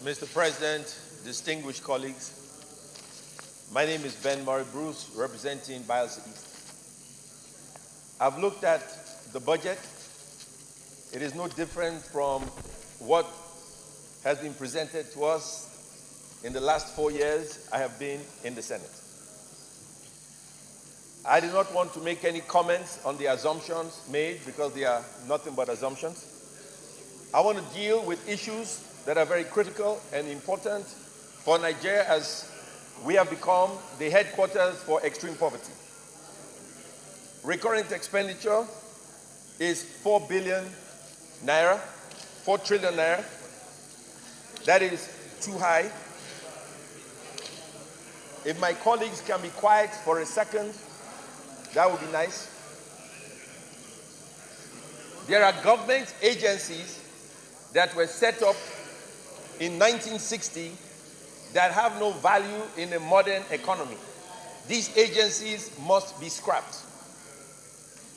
Mr. President, distinguished colleagues, my name is Ben Murray-Bruce, representing Bayelsa East. I've looked at the budget. It is no different from what has been presented to us in the last 4 years I have been in the Senate. I do not want to make any comments on the assumptions made because they are nothing but assumptions. I want to deal with issues that are very critical and important for Nigeria as we have become the headquarters for extreme poverty. Recurrent expenditure is 4 billion naira, 4 trillion naira. That is too high. If my colleagues can be quiet for a second, that would be nice. There are government agencies that were set up in 1960 that have no value in a modern economy. These agencies must be scrapped.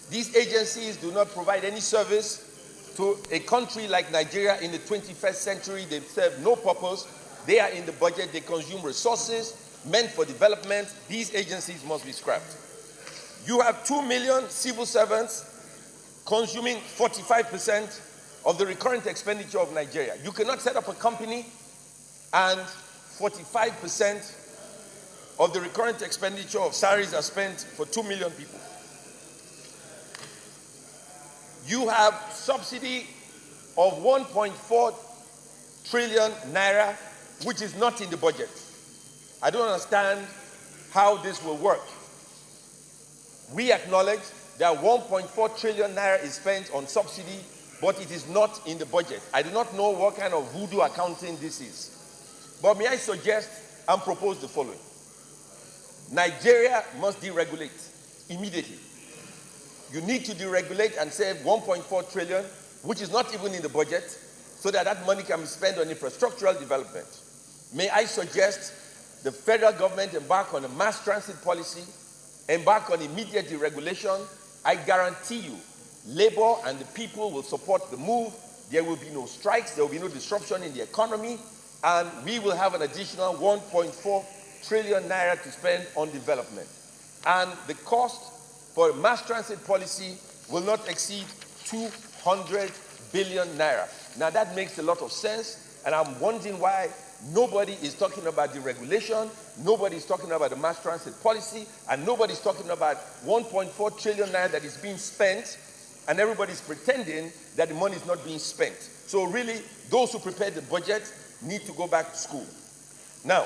These agencies do not provide any service to a country like Nigeria in the 21st century. They serve no purpose. They are in the budget. They consume resources meant for development. These agencies must be scrapped. You have 2 million civil servants consuming 45% of the recurrent expenditure of Nigeria. You cannot set up a company and 45% of the recurrent expenditure of salaries are spent for 2 million people. You have subsidy of 1.4 trillion naira, which is not in the budget. I don't understand how this will work. We acknowledge that 1.4 trillion naira is spent on subsidy, but it is not in the budget. I do not know what kind of voodoo accounting this is. But may I suggest and propose the following. Nigeria must deregulate immediately. You need to deregulate and save 1.4 trillion, which is not even in the budget, so that that money can be spent on infrastructural development. May I suggest the federal government embark on a mass transit policy, embark on immediate deregulation. I guarantee you, labor and the people will support the move. There will be no strikes, there will be no disruption in the economy, and we will have an additional 1.4 trillion naira to spend on development. And the cost for a mass transit policy will not exceed 200 billion naira. Now that makes a lot of sense, and I'm wondering why nobody is talking about deregulation, nobody is talking about the mass transit policy, and nobody is talking about 1.4 trillion naira that is being spent, and everybody is pretending that the money is not being spent. So really, those who prepared the budget need to go back to school. Now,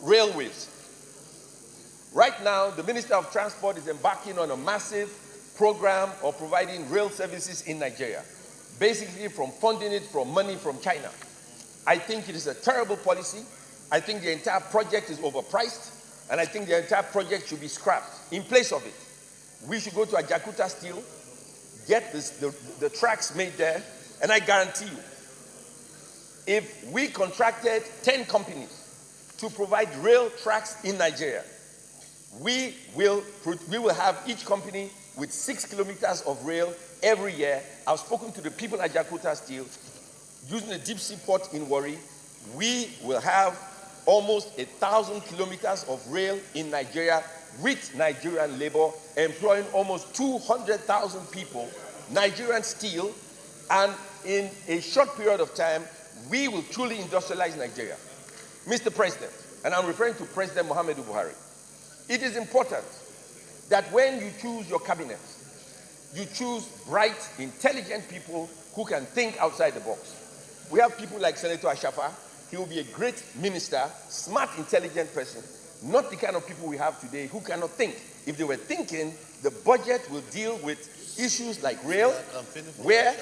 railways. Right now, the Minister of Transport is embarking on a massive program of providing rail services in Nigeria, basically from funding it from money from China. I think it is a terrible policy. I think the entire project is overpriced, and I think the entire project should be scrapped. In place of it, we should go to Ajakuta Steel, get the tracks made there, and I guarantee you, if we contracted 10 companies to provide rail tracks in Nigeria, we will have each company with 6 kilometers of rail every year. I've spoken to the people at Ajakuta Steel. Using the deep sea port in Warri, we will have almost 1,000 kilometers of rail in Nigeria with Nigerian labor, employing almost 200,000 people, Nigerian steel, and in a short period of time, we will truly industrialize Nigeria. Mr. President, and I'm referring to President Muhammadu Buhari, it is important that when you choose your cabinet, you choose bright, intelligent people who can think outside the box. We have people like Senator Ashafa. He will be a great minister, smart, intelligent person, not the kind of people we have today who cannot think. If they were thinking, the budget will deal with issues like rail, where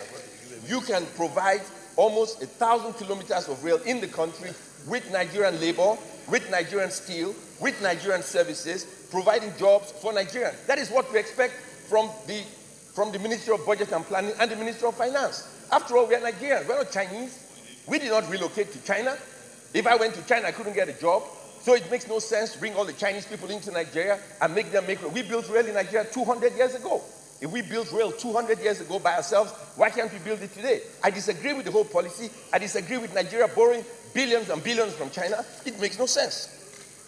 you can provide almost 1,000 kilometers of rail in the country with Nigerian labor, with Nigerian steel, with Nigerian services, providing jobs for Nigerians. That is what we expect from the Ministry of Budget and Planning and the Ministry of Finance. After all, we are Nigerians, we're not Chinese. We did not relocate to China. If I went to China, I couldn't get a job. So it makes no sense to bring all the Chinese people into Nigeria and make them make rail. We built rail in Nigeria 200 years ago. If we built rail 200 years ago by ourselves, why can't we build it today? I disagree with the whole policy. I disagree with Nigeria borrowing billions and billions from China. It makes no sense.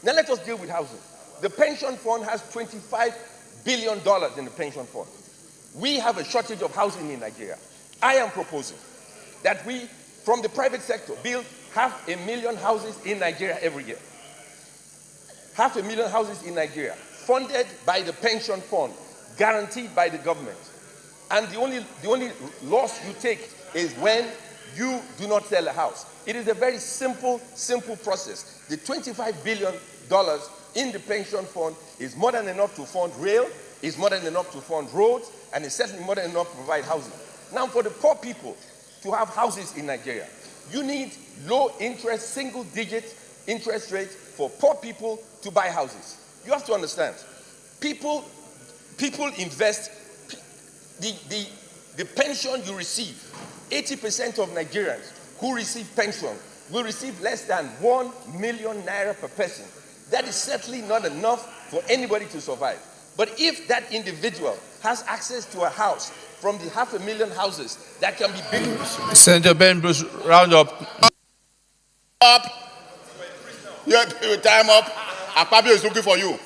Now let us deal with housing. The pension fund has $25 billion in the pension fund. We have a shortage of housing in Nigeria. I am proposing that we, from the private sector, build 500,000 houses in Nigeria every year. 500,000 houses in Nigeria, funded by the pension fund, guaranteed by the government. And the only loss you take is when you do not sell a house. It is a very simple process. The $25 billion in the pension fund is more than enough to fund rail, is more than enough to fund roads, and is certainly more than enough to provide housing. Now, for the poor people to have houses in Nigeria, you need low interest, single-digit interest rates for poor people to buy houses. You have to understand, people invest, the pension you receive, 80% of Nigerians who receive pension will receive less than 1 million naira per person. That is certainly not enough for anybody to survive. But if that individual has access to a house from the 500,000 houses that can be built. Senator Ben Bruce, round up. Yeah, time up. Akpabio is looking for you.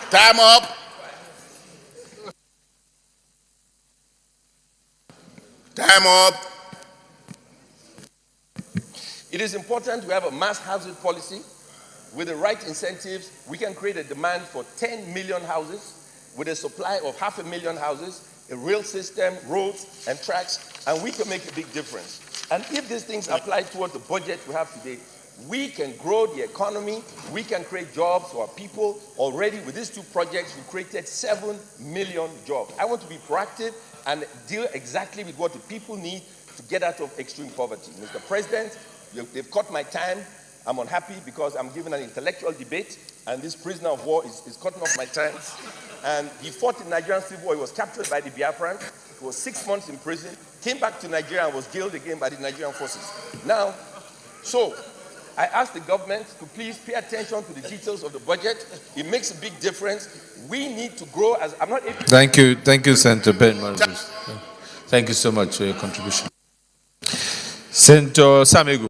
Time up. Time up. It is important to have a mass housing policy. With the right incentives, we can create a demand for 10 million houses with a supply of 500,000 houses, a rail system, roads, and tracks, and we can make a big difference. And if these things apply toward the budget we have today, we can grow the economy, we can create jobs for our people. Already with these two projects, we created 7 million jobs. I want to be proactive and deal exactly with what the people need to get out of extreme poverty. Mr. President, they've cut my time. I'm unhappy because I'm giving an intellectual debate, and this prisoner of war is cutting off my time. And he fought in Nigerian Civil War. He was captured by the Biafrans. He was 6 months in prison, came back to Nigeria and was jailed again by the Nigerian forces. Now, so I ask the government to please pay attention to the details of the budget. It makes a big difference. We need to grow as I'm not able to. Thank you, Senator Ben Murray-Bruce. Thank you so much for your contribution. Senator Samegu.